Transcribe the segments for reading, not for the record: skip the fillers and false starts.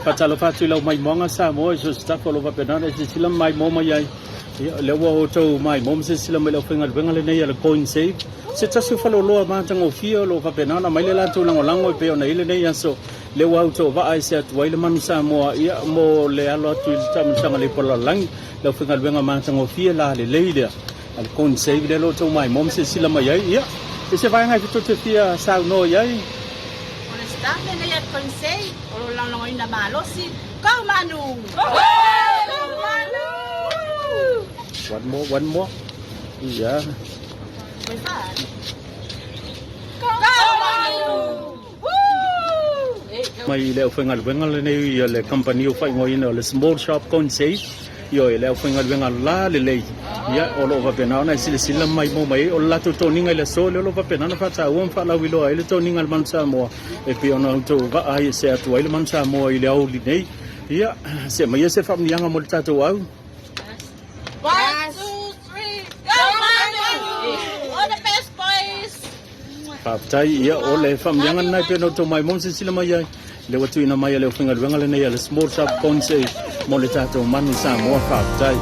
Fatalo fatu lau mai monga Samoa so staff all over penana sila mai moma yai le wa to mai mom se sila mai lau fengal bengal nei le coin save se tasu falo lo ma tango fio lo fa penana mai le la tu lango lango pe ona ile nei so le wa to va ai se tu ile man Samoa ia mo le alo tu tam sanga le polo lang lau fengal bengal ma tango fio la le leida al coin save le lo to mai mom se sila mai yai ia se vai ngai tu te fia sa no yai Dame na yan konsey, o lang lang na malo si Kau Manu. Manu. One more. Yeah. Kau Manu. Mai leo fengal nei le company fai ngoi no le small shop konsey. Yo leo fengal la le ya all over penana sila mai mo mai o la to ninga le so le over penana fa ta won fa la wilo ile to ninga man Samoa e pe ona to va ai se atu ile man Samoa ile au li nei ya se mai se fam nianga mo ta to au 1, 2, 3 Go Manu. All the best boys. fa tai ya o le fam nianga nai pe no to mai mo se sila mai ai le watu ina mai le fengal nei le small shop konsey mo le ta to man Samoa fa tai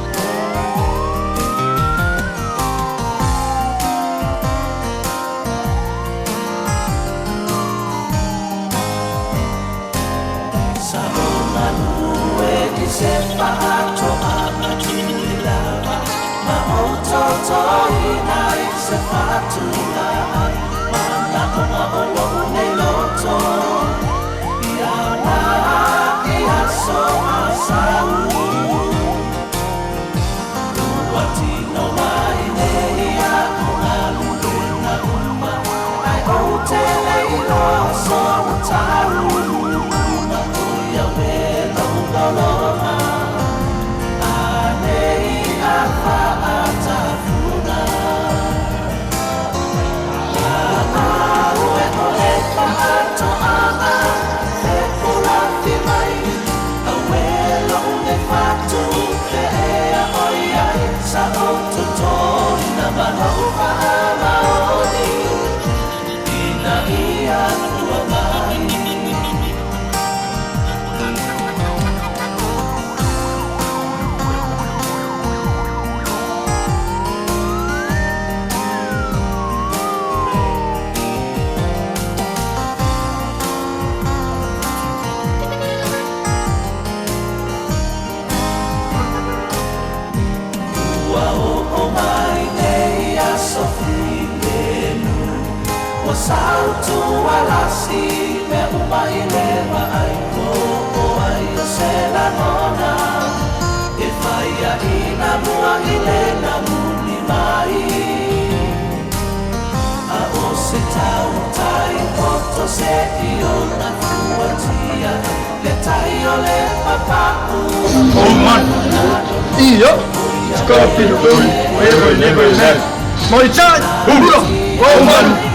Salto alasi me umaile wa aiko o ai se la nona e faia ina mua ile na muni mai a o se tau tai poto se io na fuatia le tai o le papaku oh man io scorpi il buon never Moi chat oh man